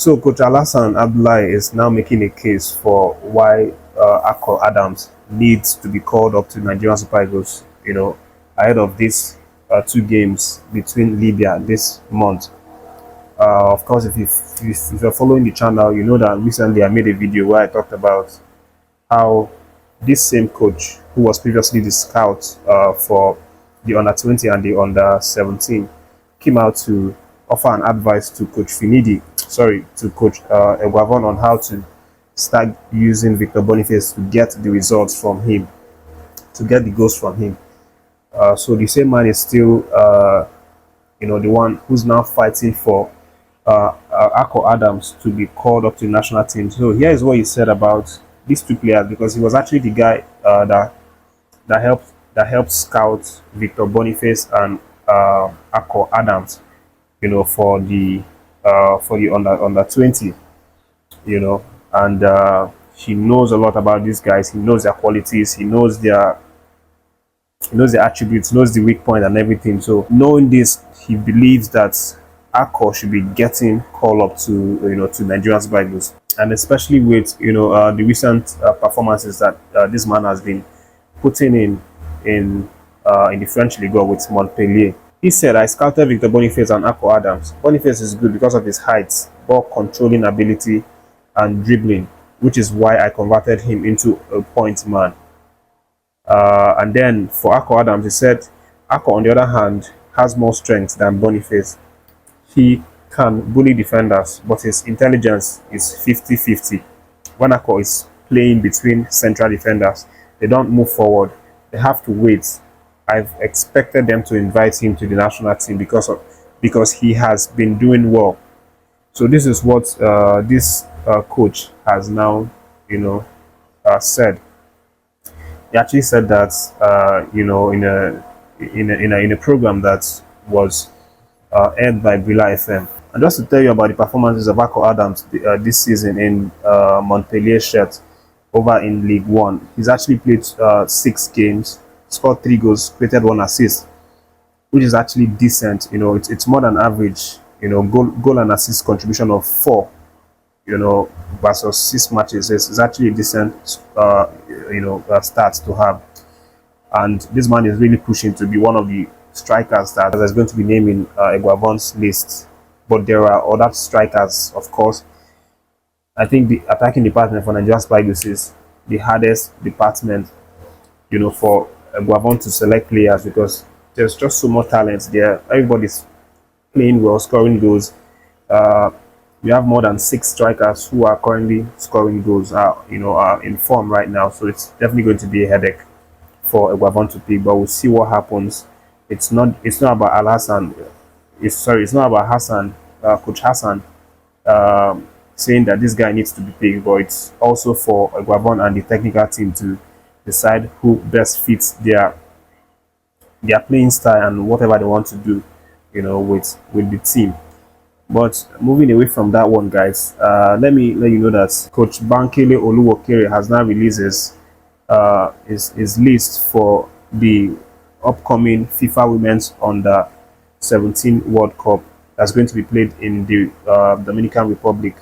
So Coach Hassan is now making a case for why AKOR Adams needs to be called up to Nigerian Super Eagles, ahead of these two games between Libya this month. Of course, if you're following the channel, you know that recently I made a video where I talked about how this same coach, who was previously the scout for the under-20 and the under-17, came out to offer an advice to Coach to Coach EGUAVOEN on how to start using Victor Boniface to get the results from him, to get the goals from him. So the same man is still, the one who's now fighting for AKOR Adams to be called up to the national team. So here is what he said about these two players, because he was actually the guy that helped scout Victor Boniface and AKOR Adams, for the under 20, and he knows a lot about these guys. He knows their qualities. He knows their attributes, knows the weak point and everything. So knowing this, he believes that AKOR should be getting called up to to Nigerian Super Eagles, and especially with the recent performances that this man has been putting in the French League with Montpellier. He said, "I scouted Victor Boniface and AKOR Adams. Boniface is good because of his height, ball controlling ability, and dribbling, which is why I converted him into a point man." And then for AKOR Adams, he said, "AKOR, on the other hand, has more strength than Boniface. He can bully defenders, but his intelligence is 50-50. When AKOR is playing between central defenders, they don't move forward. They have to wait. I've expected them to invite him to the national team because he has been doing well." So this is what this coach has now, said. He actually said that, in a program that was aired by Brilla FM. And just to tell you about the performances of AKOR Adams this season in Montpellier shirt over in League One, he's actually played 6 games, scored 3 goals, created 1 assist, which is actually decent. It's more than average. Goal and assist contribution of 4, versus 6 matches is actually a decent, stats to have. And this man is really pushing to be one of the strikers that is going to be named in EGUAVOEN's list. But there are other strikers, of course. I think the attacking department for Nigerian Super Eagles is the hardest department, for EGUAVOEN to select players, because there's just so much talent there. Everybody's playing well, scoring goals. We have more than 6 strikers who are currently scoring goals, are in form right now. So it's definitely going to be a headache for EGUAVOEN to pick. But we'll see what happens. It's not about Hassan. It's not about Hassan, Coach Hassan, saying that this guy needs to be picked, but it's also for EGUAVOEN and the technical team to decide who best fits their playing style and whatever they want to do, with the team. But moving away from that one, guys, let me let you know that Coach Bankole Oluwokere has now released his list for the upcoming FIFA Women's Under-17 World Cup that's going to be played in the Dominican Republic.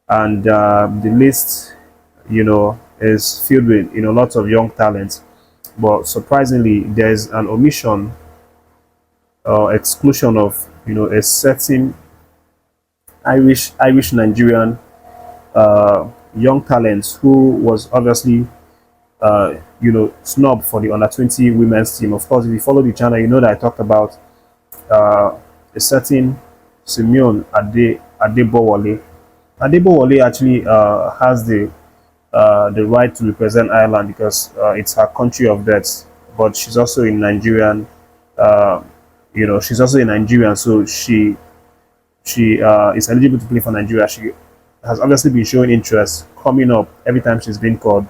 And the list, is filled with lots of young talents, but surprisingly, there's an omission or exclusion of a certain Irish-Nigerian young talents who was obviously snubbed for the under-20 women's team. Of course, if you follow the channel, you know that I talked about a certain SIMONE Adebowale. Adebowale actually has the right to represent Ireland because it's her country of birth, but she's also in Nigerian. She's also a Nigerian, so she is eligible to play for Nigeria. She has obviously been showing interest coming up every time she's been called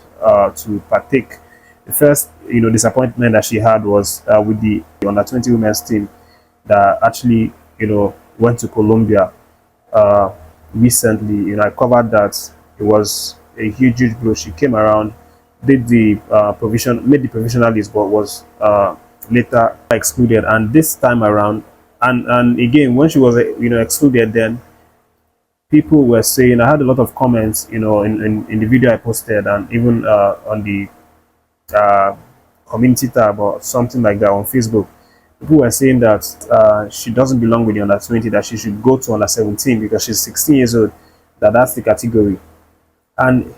to partake. The first, disappointment that she had was with the under-20 women's team that actually, went to Colombia recently. I covered that. It was a huge blow. She came around, made the provisional list, but was later excluded. And this time around, and again, when she was excluded, then people were saying, I had a lot of comments, you know, in the video I posted, and even on the uh, community tab or something like that on Facebook. People were saying that she doesn't belong with the under 20, that she should go to under 17 because she's 16 years old, that's the category. And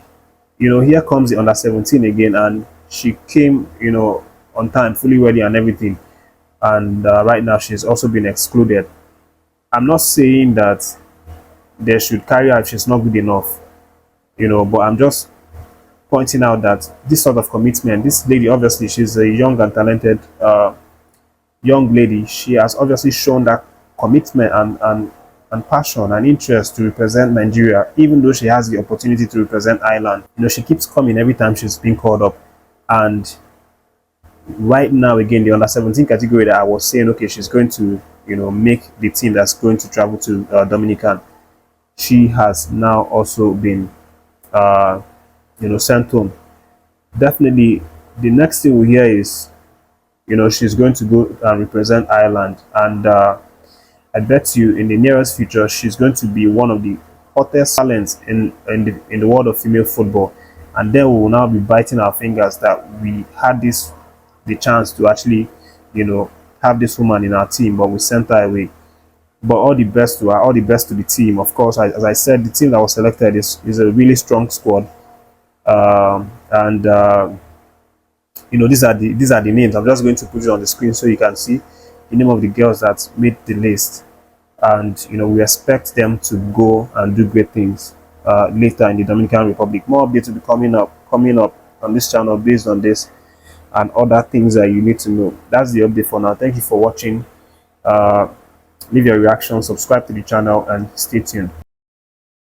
you know, here comes the under 17 again, and she came, you know, on time, fully ready and everything, and right now she's also been excluded. I'm not saying that they should carry her if she's not good enough, you know, but I'm just pointing out that this sort of commitment, this lady, obviously she's a young and talented young lady. She has obviously shown that commitment and passion and interest to represent Nigeria, even though she has the opportunity to represent Ireland. You know, she keeps coming every time she's being called up. And right now, again, the under 17 category that I was saying, okay, she's going to, you know, make the team that's going to travel to Dominican. She has now also been, you know, sent home. Definitely, the next thing we hear is, you know, she's going to go and represent Ireland, and I bet you in the nearest future she's going to be one of the hottest talents in the world of female football. And then we will now be biting our fingers that we had the chance to actually, you know, have this woman in our team, but we sent her away. But all the best to her, all the best to the team. Of course, as I said, the team that was selected is a really strong squad, and you know, these are the names. I'm just going to put it on the screen so you can see the name of the girls that made the list, and you know, we expect them to go and do great things later in the Dominican Republic. More updates will be coming up on this channel based on this and other things that you need to know. That's the update for now. Thank you for watching. Leave your reaction, subscribe to the channel, and stay tuned.